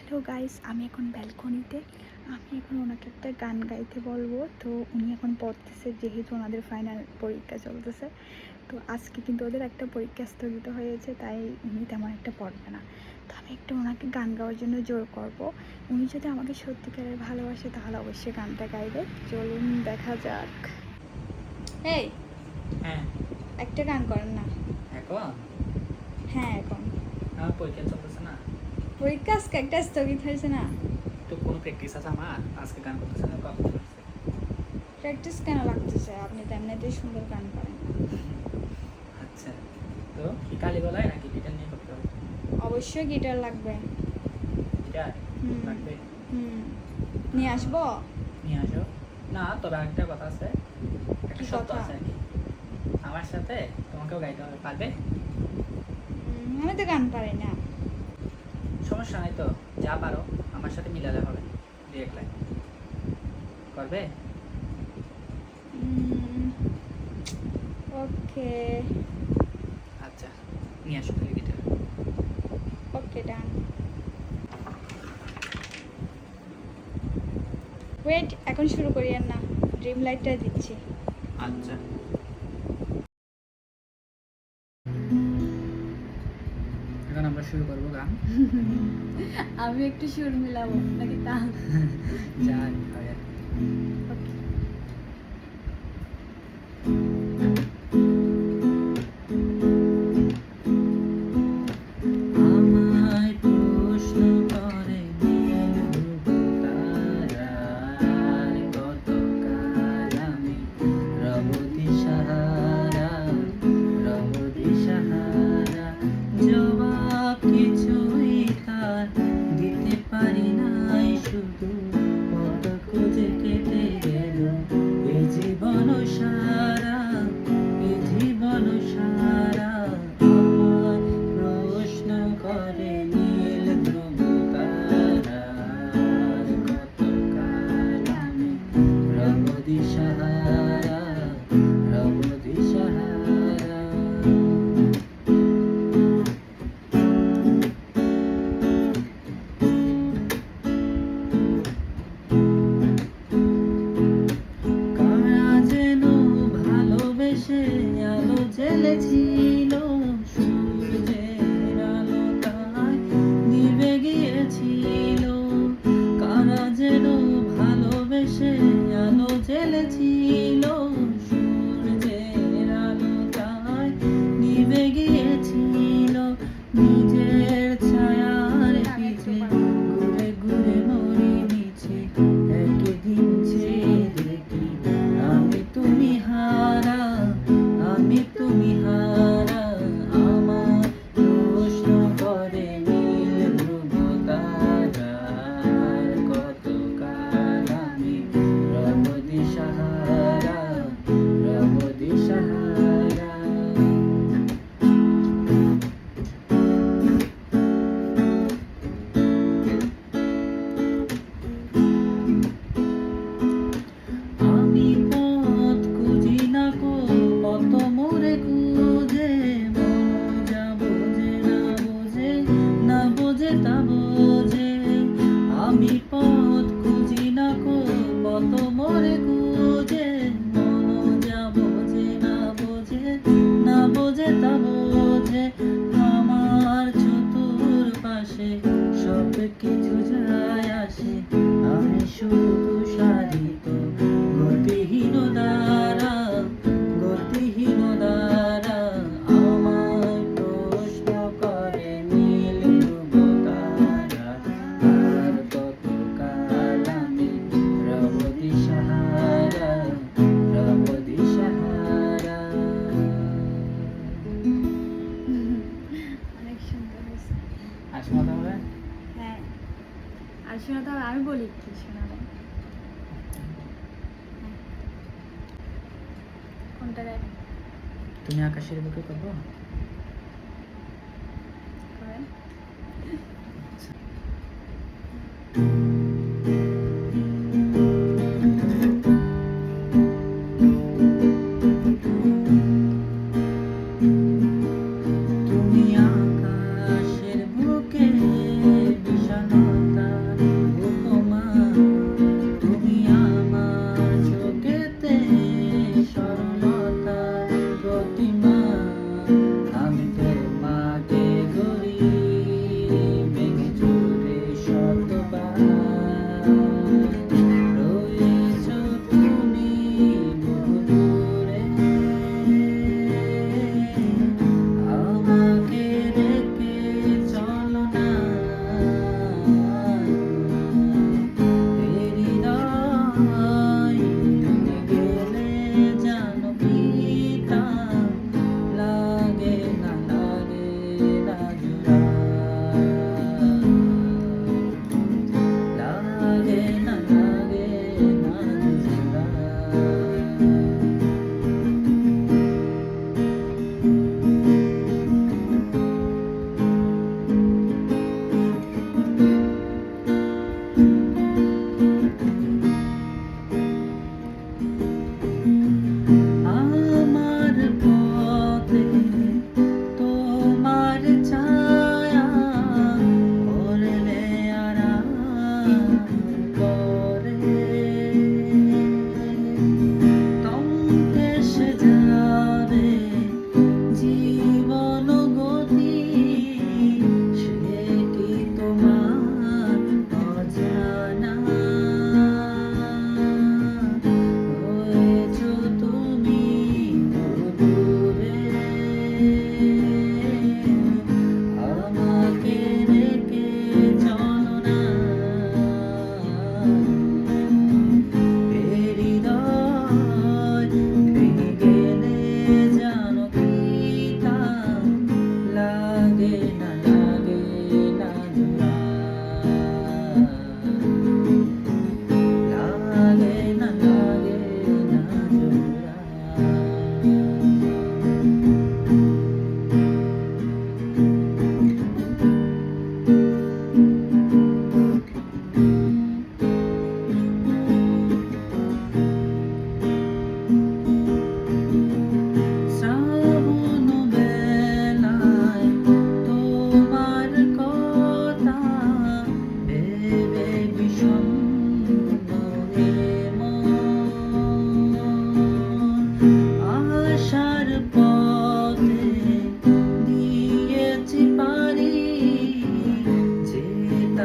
Hello guys, আমি এখন ব্যালকনিতে। আমি এখন ওনাকে একটা গান গাইতে বলবো। তো উনি এখন পড়তেছে, যেহেতু ওনাদের ফাইনাল পরীক্ষা চলতেছে। তো আজকে কিন্তু ওদের একটা পরীক্ষা স্থগিত হয়েছে, তাই উনি তেমন একটা পড়বে না। তো আমি একটু ওনাকে গান গাওয়ার জন্য জোর করব। উনি যদি আমাকে সত্যিকারের ভালোবাসে তাহলে অবশ্যই গানটা গাইবে। চলুন দেখা যাক। এই, হ্যাঁ, একটা গান করেন না। এখন হ্যাঁ, এখন আমার পরীক্ষা চলতেছে না, পরীক্ষা আজকে একটা স্থগিত হয়েছে না। তো কোনো প্র্যাকটিস আছে আমার? আজকে গান করতেছে না, কখন করতেছে? প্র্যাকটিস কেন লাগতেছে? আপনি তো এমনিতেই সুন্দর গান করেন। আচ্ছা, তো কি কালি গলায় নাকি গিটার নিয়ে করতে হবে? অবশ্যই গিটার লাগবে। গিটার হুম লাগবে? হুম নিয়ে আসবো। নিয়ে আসো। না, তবে আরেকটা কথা আছে, একটা কি শর্ত কথা? আছে আর কি। আমার সাথে তোমাকেও গাইতে হবে, পারবে? আমি তো গান পারি না। সমস্যা নাই তো, যা পারো আমার সাথে মিলালে হবে, দুই এক লাইন করবে? ওকে আচ্ছা, নিয়ে আসো তাহলে গিটার। ওকে, ডান। ওয়েট, এখন শুরু করিয়েন না, ড্রিম লাইটটা দিচ্ছি। আচ্ছা, এখন আমরা শুরু করবো গান। আমি একটু সুর মিলাবো নাকি তা? যা হয় আর কি। ওকে। আমায় প্রশ্ন করে নীল তারার কতকাল আমি রব দিশাহারা, রব দিশাহারা। জবাব কিছুই তার দিতে পারি নাই, শুধু পথ খুঁজে কেটে গেল এ জীবন সারা, এ জীবন সারা। আমায় প্রশ্ন করে নীল ধ্রুব তারার কতকাল আমি রব দিশাহারা, রব দিশাহারা। কারা যেন ভালোবেসে আলো জ্বেলেছিল, সূর্যের আলোটায় নিভে গিয়েছিল। কারা যেন ভালোবেসে আলো জ্বেলেছিল, সূর্যের আলোটায় নিভে গিয়েছিল। নিজের ছায়ার পিছে ঘুরে ঘুরে মরি মিছে, একদিন চেয়ে দেখি আমি তুমি হারা, আমি তুমি হারা। আমার প্রশ্ন করে নীল ধ্রুব তারার কতকাল আমি রব দিশাহারা, রব দিশাহারা। আমি পথ খুঁজি না কো কত মোরে খুঁজে, মন যা বোঝে না বোঝে, না বোঝে তা বোঝে। আমি পথ খুঁজি না কো কত মোরে খুঁজে, মন যা বোঝে না বোঝে, না বোঝে তা বোঝে। আমার চতুর পাশে সব কিছু যায় আসে, আমি শুধু সারিত গতিহীন দ্বারা, গতিহীন দ্বারা। আমায় প্রশ্ন করে নীল ধ্রুব তারা আর কতকাল আমি রব দিশাহারা, রব দিশাহারা। অনেক সুন্দর হয়েছে। আর শোনাতে হবে? হ্যাঁ, আর শোনাতে হবে? আমি বলি কি শোনাবো? কোনটা গাইবেন? তুমি আকাশের বুকে করবো? করেন। তুমি আকাশের বুকে বিষণ্ণতা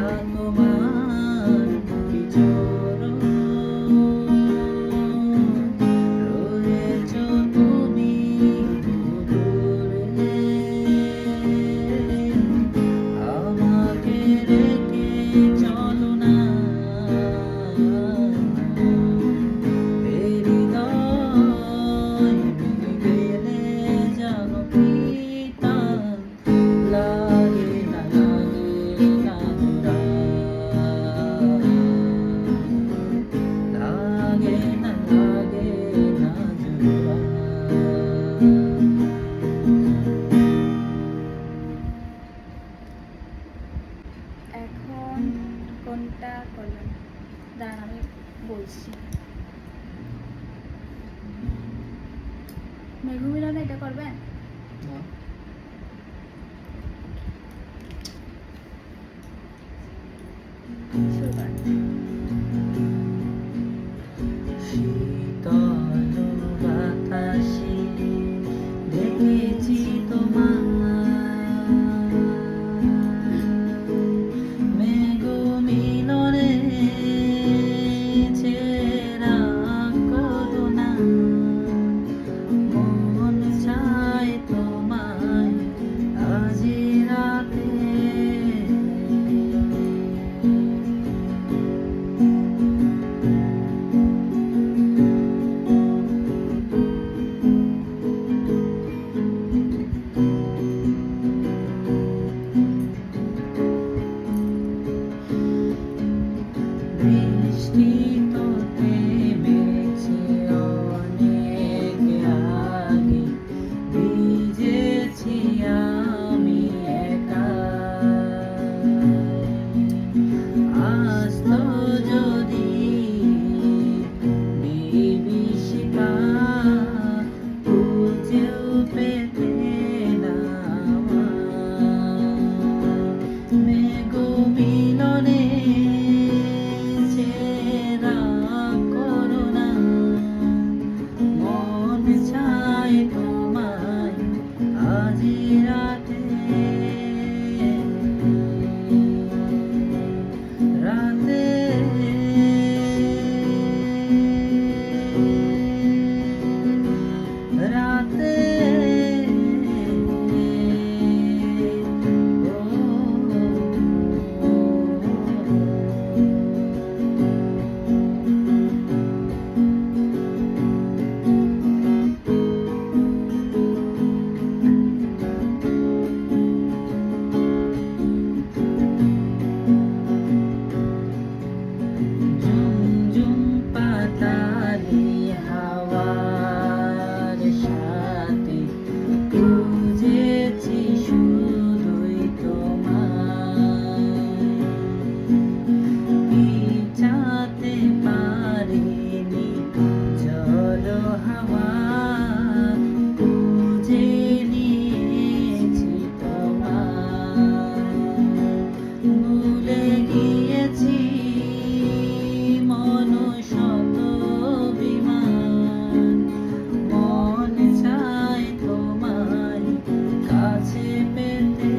তোমার বিচরণ রয়েছ তুমি দূরে আমাকে রেখে চলো না হৃদয় গেলে যেন পিতা লাগে না জোড়া লাগে না জোড়া এখন কোনটা করবেন দাঁড়ান আমি বলছি। মেঘমিলনে এটা করবেন? শুরু করেন। শীতল বাতাসে দেখেছি তোমার মেঘ মিলনে ছেঁড়া করুণা মন চায় তোমায় আজি রাতে বৃষ্টি তো থেমেছে অনেক আগে ভিজেছি আমি একা আজ তো যদি বিভীষিকা খুঁজেও পেতে না মেঘ মিলনে ছেঁড়া করুণা মন চায় তোমায় আজি রাতে রাতে রাতে ঝুমঝুম পাতালি হাওয়ার সাথে খুঁজেছি শুধুই তোমায় পিছাতে পারিনি জল হাওয়া খুঁজে নিয়েছি তোমায় ভুলে গিয়েছি মন শত বিমান মন চায় তোমায় কাছে পেতে